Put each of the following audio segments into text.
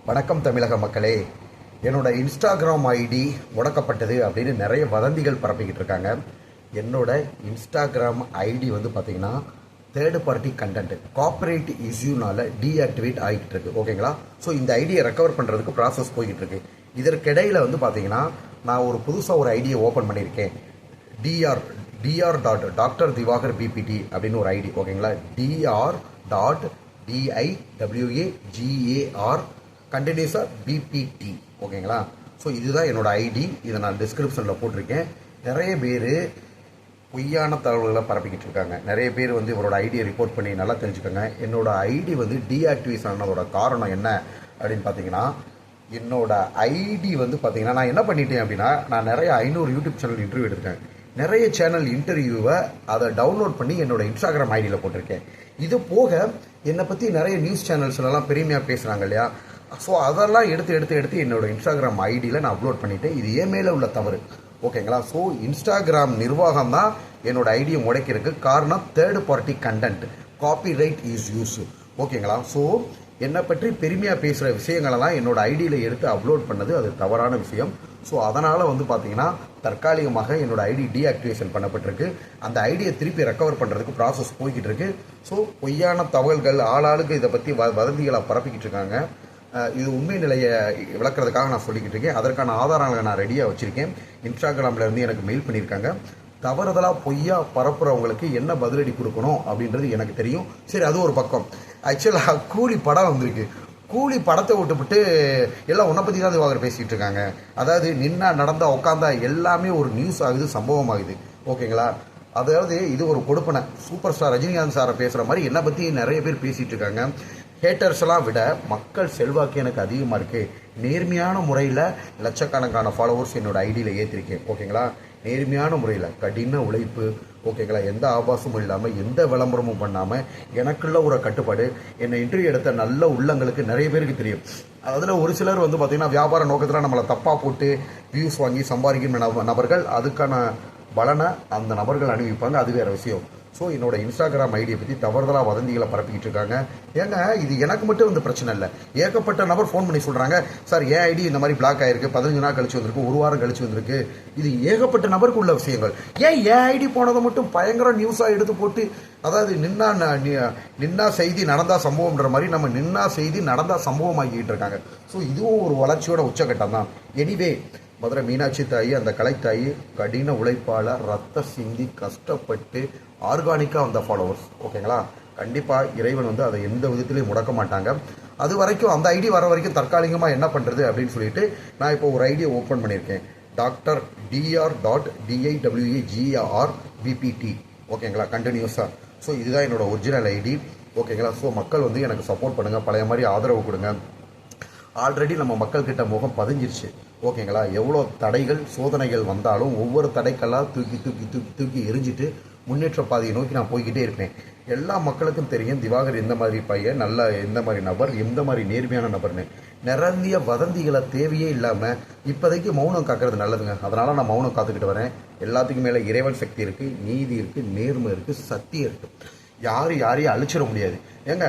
வணக்கம் தமிழக மக்களே. என்னோட இன்ஸ்டாகிராம் ஐடி முடக்கப்பட்டது அப்படின்னு நிறைய வதந்திகள் பரப்பிக்கிட்டு இருக்காங்க. என்னோட இன்ஸ்டாகிராம் ஐடி வந்து பார்த்தீங்கன்னா தேர்டு பார்ட்டி கண்டென்ட் காப்பரேட் இஷ்யூனால டீஆக்டிவேட் ஆகிட்டு இருக்கு. ஓகேங்களா? ஸோ இந்த ஐடியை ரெக்கவர் பண்ணுறதுக்கு ப்ராசஸ் போய்கிட்டு இருக்கு. இதற்கிடையில் வந்து பார்த்தீங்கன்னா நான் ஒரு புதுசாக ஒரு ஐடியை ஓப்பன் பண்ணியிருக்கேன். DR dot doctor Diwakar BPT அப்படின்னு ஒரு ஐடி. ஓகேங்களா? DR.DIWAGAR கண்டினியூஸாக பிபிடி. ஓகேங்களா? ஸோ இதுதான் என்னோட ஐடி. இதை நான் டிஸ்கிரிப்ஷனில் போட்டிருக்கேன். நிறைய பேர் பொய்யான தகவல்களை பரப்பிக்கிட்டு இருக்காங்க. நிறைய பேர் வந்து இவரோட ஐடியை ரிப்போர்ட் பண்ணி நல்லா தெரிஞ்சுக்கோங்க. என்னோட ஐடி வந்து டீஆக்டிவேஷன் ஆனதோட காரணம் என்ன அப்படின்னு பார்த்தீங்கன்னா, என்னோட ஐடி வந்து பார்த்தீங்கன்னா நான் என்ன பண்ணிட்டேன் அப்படின்னா, நான் நிறைய 500 யூடியூப் சேனல் இன்டர்வியூ எடுத்திருக்கேன். நிறைய சேனல் இன்டர்வியூவை அதை டவுன்லோட் பண்ணி என்னோட இன்ஸ்டாகிராம் ஐடியில் போட்டிருக்கேன். இது போக என்னை பற்றி நிறைய நியூஸ் சேனல்ஸ்லாம் பெருமையாக பேசுகிறாங்க இல்லையா? ஸோ அதெல்லாம் எடுத்து என்னோட இன்ஸ்டாகிராம் ஐடியில் நான் அப்லோட் பண்ணிவிட்டேன். இது என் மேலே உள்ள தவறு. ஓகேங்களா? ஸோ இன்ஸ்டாகிராம் நிர்வாகம் தான் என்னோட ஐடியை முடக்கிறதுக்கு காரணம். Third party content copyright is use. ஓகேங்களா? ஸோ என்னை பற்றி பெருமையாக பேசுகிற விஷயங்களெல்லாம் என்னோட ஐடியில் எடுத்து அப்லோட் பண்ணது அது தவறான விஷயம். ஸோ அதனால் வந்து பார்த்தீங்கன்னா தற்காலிகமாக என்னோட ஐடி டீஆக்டிவேஷன் பண்ணப்பட்டிருக்கு. அந்த ஐடியை திருப்பி ரெக்கவர் பண்ணுறதுக்கு ப்ராசஸ் போய்கிட்டு இருக்கு. ஸோ பொய்யான தகவல்கள் ஆளாளுக்கு இதை பற்றி வதந்திகளை பரப்பிக்கிட்டு இருக்காங்க. இது உண்மை நிலையை விளக்குறதுக்காக நான் சொல்லிக்கிட்டு இருக்கேன். அதற்கான ஆதாரங்களை நான் ரெடியாக வச்சுருக்கேன். இன்ஸ்டாகிராமில் இருந்து எனக்கு மெயில் பண்ணியிருக்காங்க. தவறுதலாக பொய்யா பரப்புறவங்களுக்கு என்ன பதிலடி கொடுக்கணும் அப்படின்றது எனக்கு தெரியும். சரி, அது ஒரு பக்கம். ஆக்சுவலாக கூலி படம் வந்திருக்கு. கூலி படத்தை விட்டுவிட்டு எல்லாம் உன்னை பற்றி தான் திவாகர் பேசிகிட்டு இருக்காங்க. அதாவது நின்னா நடந்தா உட்காந்தா எல்லாமே ஒரு நியூஸ் ஆகுது, சம்பவம் ஆகுது. ஓகேங்களா? அதாவது இது ஒரு கொடுப்பனை. சூப்பர் ஸ்டார் ரஜினிகாந்த் சாரை பேசுகிற மாதிரி என்னை பற்றி நிறைய பேர் பேசிகிட்டு இருக்காங்க. ஹேட்டர்ஸ்லாம் விட மக்கள் செல்வாக்கு எனக்கு அதிகமாக இருக்குது. நேர்மையான முறையில் லட்சக்கணக்கான ஃபாலோவர்ஸ் என்னோட ஐடியில் ஏற்றிருக்கேன். ஓகேங்களா? நேர்மையான முறையில் கடின உழைப்பு. ஓகேங்களா? எந்த ஆபாசமும் இல்லாமல் எந்த விளம்பரமும் பண்ணாமல் எனக்குள்ள ஒரு கட்டுப்பாடு. என்னை இன்டர்வியூ எடுத்த நல்ல உள்ளங்களுக்கு நிறைய பேருக்கு தெரியும். அதில் ஒரு சிலர் வந்து பார்த்திங்கன்னா வியாபார நோக்கத்தில் நம்மளை தப்பாக போட்டு வியூஸ் வாங்கி சம்பாதிக்கிற நபர்கள். அதுக்கான பலனை அந்த நபர்கள் அனுபவிப்பாங்க. அது வேறு விஷயம். ஸோ என்னோட இன்ஸ்டாகிராம் ஐடியை பற்றி தவறுதலாக வதந்திகளை பரப்பிக்கிட்டு இருக்காங்க. ஏங்க, இது எனக்கு மட்டும் இந்த பிரச்சனை இல்லை. ஏகப்பட்ட நபர் ஃபோன் பண்ணி சொல்கிறாங்க, சார் என் ஐடி இந்த மாதிரி பிளாக் ஆகிருக்கு, 15 நாள் கழிச்சு வந்திருக்கு, ஒரு வாரம் கழிச்சு வந்திருக்கு. இது ஏகப்பட்ட நபருக்கு உள்ள விஷயங்கள். ஏன் என் ஐடி போனதை மட்டும் பயங்கர நியூஸாக எடுத்து போட்டு, அதாவது நின்னா செய்தி நடந்தால் சம்பவம்ன்ற மாதிரி நம்ம நின்னா செய்தி நடந்தால் சம்பவம் ஆகிக்கிட்டு இருக்காங்க. ஸோ இதுவும் ஒரு வளர்ச்சியோட உச்சகட்டம் தான். எனிவே, மதுரை மீனாட்சி தாயி, அந்த கலைத்தாயி கடின உழைப்பாளர், ரத்த சிந்தி கஷ்டப்பட்டு ஆர்கானிக்காக வந்த ஃபாலோவர்ஸ். ஓகேங்களா? கண்டிப்பாக இறைவன் வந்து அதை எந்த விதத்துலையும் முடக்க மாட்டாங்க. அது வரைக்கும் அந்த ஐடி வர வரைக்கும் தற்காலிகமாக என்ன பண்ணுறது அப்படின்னு சொல்லிட்டு நான் இப்போ ஒரு ஐடியை ஓப்பன் பண்ணியிருக்கேன். Doctor DR.DIWAGAR BPT. ஓகேங்களா? கண்டினியூஸாக. ஸோ இதுதான் என்னோட ஒரிஜினல் ஐடி. ஓகேங்களா? ஸோ மக்கள் வந்து எனக்கு சப்போர்ட் பண்ணுங்கள், பழைய மாதிரி ஆதரவு கொடுங்க. ஆல்ரெடி நம்ம மக்கள்கிட்ட முகம் பதிஞ்சிருச்சு. ஓகேங்களா? எவ்வளோ தடைகள் சோதனைகள் வந்தாலும் ஒவ்வொரு தடைக்கெல்லாம் தூக்கி எரிஞ்சிட்டு முன்னேற்ற பாதையை நோக்கி நான் போய்கிட்டே இருப்பேன். எல்லா மக்களுக்கும் தெரியும் திவாகர் எந்த மாதிரி பையன், நல்ல எந்த மாதிரி நபர், எந்த மாதிரி நேர்மையான நபர்னு. நிரந்திய வதந்திகளை தேவையே இல்லாமல் இப்போதைக்கு மௌனம் காக்கிறது நல்லதுங்க. அதனால் நான் மௌனம் காத்துக்கிட்டு வரேன். எல்லாத்துக்கும் மேலே இறைவன் சக்தி இருக்குது, நீதி இருக்குது, நேர்மை இருக்குது, சத்தியம் இருக்குது. யாரையும் அழிச்சிட முடியாது. ஏங்க,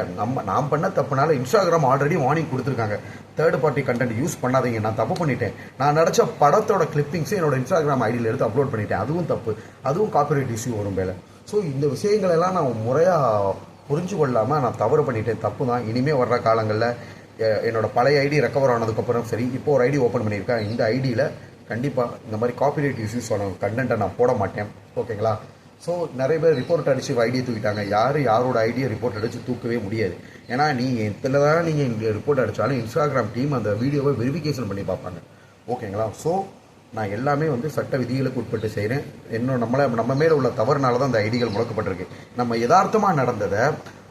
நான் பண்ண தப்புனால இன்ஸ்டாகிராம் ஆல்ரெடி வார்னிங் கொடுத்துருக்காங்க. தேர்ட் பார்ட்டி கண்டென்ட் யூஸ் பண்ணாதீங்க. நான் தப்பு பண்ணிட்டேன். நான் நடித்த படத்தோட கிளிப்பிங்ஸை என்னோட இன்ஸ்டாகிராம் ஐடியில் எடுத்து அப்லோட் பண்ணிட்டேன். அதுவும் தப்பு. அதுவும் காப்பிரைட் இஷ்யூ வரும் மேலே. ஸோ இந்த விஷயங்களெல்லாம் நான் முறையாக புரிஞ்சு கொள்ளாமல் நான் தவறு பண்ணிட்டேன். தப்பு தான். இனிமேல் வர்ற காலங்களில் என்னோட பழைய ஐடி ரெக்கவர் ஆனதுக்கப்புறம் சரி, இப்போ ஒரு ஐடி ஓப்பன் பண்ணியிருக்கேன். இந்த ஐடியில் கண்டிப்பாக இந்த மாதிரி காப்பிரைட் இஷ்யூஸ் ஆன கண்டென்ட்டை நான் போட மாட்டேன். ஓகேங்களா? ஸோ நிறைய பேர் ரிப்போர்ட் அடித்து ஐடியை தூக்கிட்டாங்க. யாரோட ஐடியை ரிப்போர்ட் அடித்து தூக்கவே முடியாது. ஏன்னா நீங்கள் இதில் தான் நீங்கள் ரிப்போர்ட் அடித்தாலும் இன்ஸ்டாகிராம் டீம் அந்த வீடியோவை வெரிஃபிகேஷன் பண்ணி பார்ப்பாங்க. ஓகேங்களா? ஸோ நான் எல்லாமே வந்து சட்ட விதிகளுக்கு உட்பட்டு செய்கிறேன். நம்ம மேலே உள்ள தவறுனால தான் அந்த ஐடிகள் முடக்கப்பட்டிருக்கு. நம்ம யதார்த்தமாக நடந்ததை,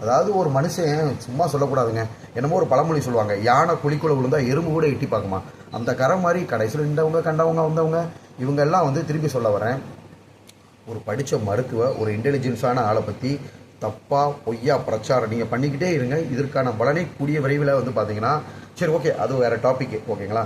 அதாவது ஒரு மனுஷன் சும்மா சொல்லக்கூடாதுங்க. என்னமோ ஒரு பழமொழி சொல்லுவாங்க, யானை குழிக்குள்ள விழுந்தா எறும்பு கூட எட்டி பார்க்குமா. அந்த கரை மாதிரி கடைசியில் நின்றவங்க கண்டவங்க வந்தவங்க இவங்க எல்லாம் வந்து திருப்பி சொல்ல வரேன். ஒரு படித்த மருத்துவ, ஒரு இன்டெலிஜென்ஸான ஆளை பற்றி தப்பாக பொய்யா பிரச்சாரம் நீங்கள் பண்ணிக்கிட்டே இருங்க. இதற்கான பலனை கூடிய விரைவில் வந்து பார்த்தீங்கன்னா, சரி ஓகே, அது வேறு டாபிக். ஓகேங்களா?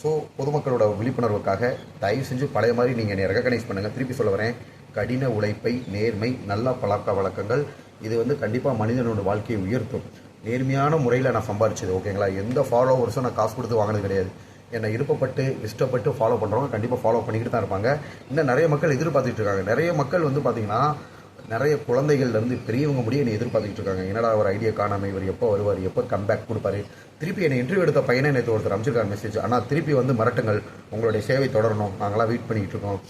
ஸோ பொதுமக்களோட விழிப்புணர்வுக்காக தயவு செஞ்சு பழைய மாதிரி நீங்கள் என்னை ரெகக்னைஸ் பண்ணுங்கள். திருப்பி சொல்ல வரேன், கடின உழைப்பை, நேர்மை, நல்ல பழக்க வழக்கங்கள், இது வந்து கண்டிப்பாக மனிதனோட வாழ்க்கையை உயர்த்தும். நேர்மையான முறையில் நான் சம்பாதிச்சது. ஓகேங்களா, எந்த ஃபாலோவர்ஸும் நான் காசு கொடுத்து வாங்கினது கிடையாது. என்னை விருப்பப்பட்டு இஷ்டப்பட்டு ஃபாலோ பண்ணுறவங்க கண்டிப்பாக ஃபாலோ பண்ணிக்கிட்டு தான் இருப்பாங்க. இன்னும் நிறைய மக்கள் எதிர்பார்த்துட்டு இருக்காங்க. நிறைய மக்கள் வந்து பார்த்திங்கன்னா நிறைய குழந்தைகள்லேருந்து பெரியவங்க முடிய என்னை எதிர்பார்த்துக்கிட்டு இருக்காங்க. என்னடா ஒரு ஐடியா காணாமல், இவர் எப்போ வருவார், எப்போ கம்பேக் கொடுப்பாரு. திருப்பி என்னை இன்டர்வியூ எடுத்த பையனை நேற்று ஒருத்தர் அமைச்சிருக்காரு மெசேஜ், ஆனால் திருப்பி வந்து மிரட்டுங்கள், உங்களுடைய சேவை தொடரணும், நாங்களாம் வெயிட் பண்ணிக்கிட்டு இருக்கோம்.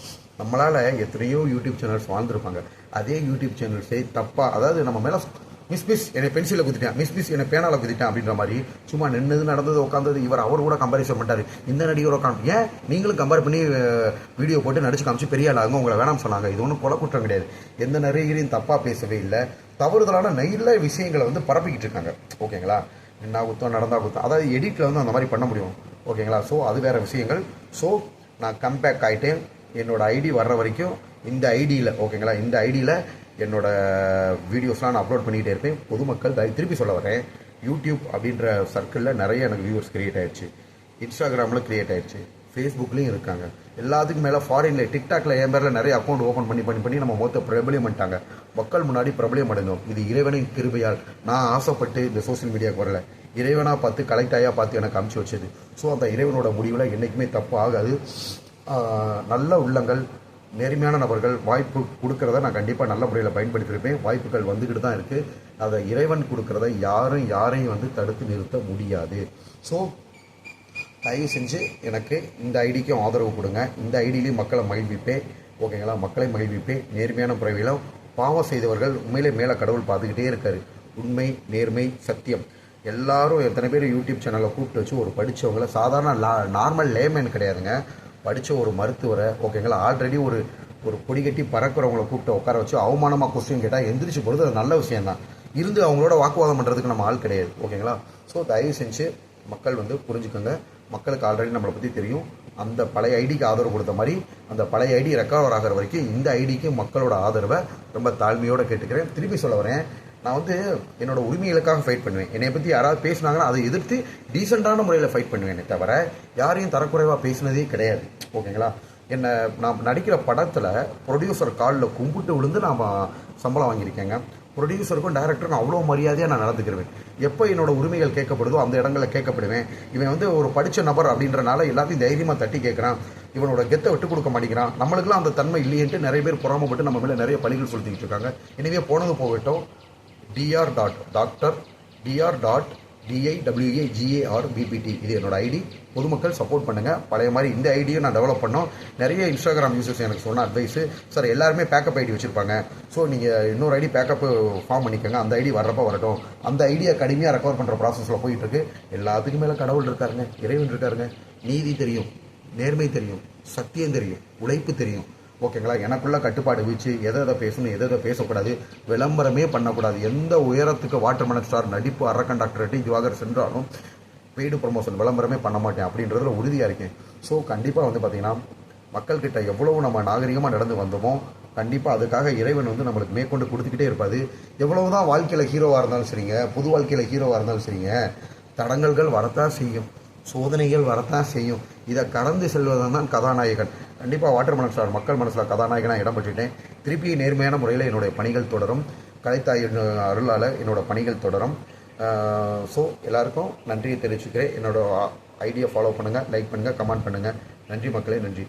நம்மளால் எத்தனையோ யூடியூப் சேனல்ஸ் வாழ்ந்துருப்பாங்க. அதே யூடியூப் சேனல்ஸே தப்பாக, அதாவது நம்ம மேலே மிஸ் என்னை பென்சிலில் குத்திட்டேன், மிஸ் என்னை பேனாவில் குத்திட்டேன் அப்படின்ற மாதிரி சும்மா நின்னது நடந்தது உட்காந்தது அவர் கூட கம்பேரிசன் பண்ணிட்டார். இந்த நடிகரை உட்காந்து ஏன் நீங்களும் கம்பேர் பண்ணி வீடியோ போட்டு நடிச்சு காமிச்சு பெரிய ஆளாங்க, உங்களை வேணாம் சொன்னாங்க. இது ஒன்றும் கொலை குற்றம் கிடையாது. எந்த நடிகரையும் தப்பாக பேசவே இல்லை. தவறுதலான நல்ல விஷயங்களை வந்து பரப்பிக்கிட்டு இருக்காங்க. ஓகேங்களா, என்ன குத்தம் நடந்தா குத்தம், அதாவது எடிட்டில் வந்து அந்த மாதிரி பண்ண முடியும். ஓகேங்களா, ஸோ அது வேறு விஷயங்கள். ஸோ நான் கம்பேக் ஆகிட்டேன். என்னோடய ஐடி வர்ற வரைக்கும் இந்த ஐடியில், ஓகேங்களா, இந்த ஐடியில் என்னோடய வீடியோஸ்லாம் நான் அப்லோட் பண்ணிக்கிட்டே இருப்பேன். பொதுமக்கள் திருப்பி சொல்ல வரேன், யூடியூப் அப்படின்ற சர்க்கிளில் நிறைய எனக்கு வியூவர்ஸ் கிரியேட் ஆகிடுச்சு, இன்ஸ்டாகிராமில் கிரியேட் ஆகிடுச்சு, ஃபேஸ்புக்லேயும் இருக்காங்க. எல்லாத்துக்கும் மேலே ஃபாரினில் டிக்டாக்ல என் பேரில் நிறைய அக்கௌண்ட் ஓப்பன் பண்ணி நம்ம மொத்த பிரபலியம் பண்ணிட்டாங்க. மக்கள் முன்னாடி பிரபலியம் அடைந்தோம். இது இறைவனின் கிருபையால். நான் ஆசைப்பட்டு இந்த சோசியல் மீடியாவுக்கு வரல, இறைவனாக பார்த்து கலெக்டாயாக பார்த்து எனக்கு அமுச்சு வச்சது. ஸோ அந்த இறைவனோட முடிவில் என்றைக்குமே தப்பு ஆகாது. நல்ல உள்ளங்கள், நேர்மையான நபர்கள் வாய்ப்பு கொடுக்குறத நான் கண்டிப்பாக நல்ல முறையில் பயன்படுத்தியிருப்பேன். வாய்ப்புகள் வந்துக்கிட்டு தான் இருக்குது. அதை இறைவன் கொடுக்குறத யாரையும் வந்து தடுத்து நிறுத்த முடியாது. ஸோ தயவு செஞ்சு எனக்கு இந்த ஐடிக்கும் ஆதரவு கொடுங்க. இந்த ஐடியிலையும் மக்களை மகிழ்விப்பேன். ஓகேங்களா, மக்களை மகிழ்விப்பேன். நேர்மையான முறையில் பாவம் செய்தவர்கள் உண்மையிலே மேலே கடவுள் பார்த்துக்கிட்டே இருக்காரு. உண்மை, நேர்மை, சத்தியம். எல்லாரும் எத்தனை பேர் யூடியூப் சேனலில் கூப்பிட்டு வச்சு ஒரு படித்தவங்களை, சாதாரண நார்மல் லேமேன் கிடையாதுங்க, படித்த ஒரு மருத்துவரை, ஓகேங்களா, ஆல்ரெடி ஒரு கொடி கட்டி பறக்கிறவங்களை கூப்பிட்டு உட்கார வச்சு அவமானமாக கொஸ்டின் கேட்டால் எந்திரிச்சு போகிறது அது நல்ல விஷயந்தான். இருந்து அவங்களோட வாக்குவாதம் பண்ணுறதுக்கு நம்ம ஆள் கிடையாது. ஓகேங்களா, ஸோ தயவு செஞ்சு மக்கள் வந்து புரிஞ்சுக்கோங்க. மக்களுக்கு ஆல்ரெடி நம்மளை பற்றி தெரியும். அந்த பழைய ஐடிக்கு ஆதரவு கொடுத்த மாதிரி அந்த பழைய ஐடி ரெக்கவர் ஆகிற வரைக்கும் இந்த ஐடிக்கு மக்களோட ஆதரவை ரொம்ப தாழ்மையோடு கேட்டுக்கிறேன். திருப்பி சொல்ல வரேன், நான் வந்து என்னோட உரிமைகளுக்காக ஃபைட் பண்ணுவேன். என்னை பற்றி யாராவது பேசினாங்கன்னா அதை எதிர்த்து டீசெண்டான முறையில் ஃபைட் பண்ணுவேனே தவிர யாரையும் தரக்குறைவாக பேசினதே கிடையாது. ஓகேங்களா, நான் நடிக்கிற படத்தில் ப்ரொடியூசர் காலில் கும்பிட்டு விழுந்து நான் சம்பளம் வாங்கியிருக்கேங்க. ப்ரொடியூசருக்கும் டைரக்டருக்கும் அவ்வளோ மரியாதையாக நான் நடந்துக்கிறேன். எப்போ என்னோட உரிமைகள் கேட்கப்படுதோ அந்த இடங்களில் கேட்கப்படுவேன். இவன் வந்து ஒரு படித்த நபர் அப்படின்றனால எல்லாத்தையும் தைரியமாக தட்டி கேட்குறான், இவனோட கெத்தை விட்டு கொடுக்க மாட்டேங்கிறான், நம்மளுக்குலாம் அந்த தன்மை இல்லையன்ட்டு நிறைய பேர் பொறாமப்பட்டு நம்ம மேலே நிறைய பழிகள் சொல்லிக்கிட்டு இருக்காங்க. எனவே போனது போகட்டும். dr.diwagarbpt இது என்னோட ஐடி. பொதுமக்கள் சப்போர்ட் பண்ணுங்கள். பழைய மாதிரி இந்த ஐடியும் நான் டெவலப் பண்ணோம். நிறைய இன்ஸ்டாகிராம் யூசர்ஸ் எனக்கு சொன்ன அட்வைஸு, சார் எல்லாருமே பேக்கப் ஐடி வச்சுருப்பாங்க, ஸோ நீங்கள் இன்னொரு ஐடி பேக்கப்பு ஃபார்ம் பண்ணிக்கோங்க, அந்த ஐடி வர்றப்போ வரட்டும். அந்த ஐடியை கடுமையாக ரெக்கவர் பண்ணுற ப்ராசஸில் போயிட்டுருக்கு. எல்லாத்துக்கும் மேலே கடவுள் இருக்காருங்க, இறைவன் இருக்காருங்க. நீதி தெரியும், நேர்மை தெரியும், சத்தியம் தெரியும், உழைப்பு தெரியும். ஓகேங்களா, எனக்குள்ள கட்டுப்பாடு வீச்சு, எதை பேசணும் எதை பேசக்கூடாது, விளம்பரமே பண்ணக்கூடாது. எந்த உயரத்துக்கு வாட்டர்மேன் ஸ்டார், நடிப்பு, அரக்கன், டாக்டர் திவாகர் சென்றாலும் பெய்டு ப்ரொமோஷன் விளம்பரமே பண்ண மாட்டேன் அப்படின்றதுல உறுதியாக இருக்கேன். ஸோ கண்டிப்பாக வந்து பார்த்திங்கன்னா மக்கள்கிட்ட எவ்வளவு நம்ம நாகரிகமாக நடந்து வந்தோமோ கண்டிப்பாக அதுக்காக இறைவன் வந்து நம்மளுக்கு மேற்கொண்டு கொடுத்துக்கிட்டே இருப்பாது. எவ்வளவு தான் வாழ்க்கையில் ஹீரோவாக இருந்தாலும் சரிங்க, புது வாழ்க்கையில் ஹீரோவாக இருந்தாலும் சரிங்க, தடங்கல்கள் வரத்தான் செய்யும், சோதனைகள் வரத்தான் செய்யும். இதை கடந்து செல்வதுதான் தான் கதாநாயகன். கண்டிப்பாக வாட்டர்மேன் ஸ்டார் மக்கள் மனசில் கதாநாயகனாக இடம் பெற்றுட்டேன். திருப்பி நேர்மையான முறையில் என்னுடைய பணிகள் தொடரும். கலைத்தாயின் அருளால் என்னோட பணிகள் தொடரும். ஸோ எல்லாருக்கும் நன்றியை தெரிவிச்சுக்கிறேன். என்னோட ஐடியா ஃபாலோ பண்ணுங்கள், லைக் பண்ணுங்கள், கமெண்ட் பண்ணுங்கள். நன்றி மக்களே, நன்றி.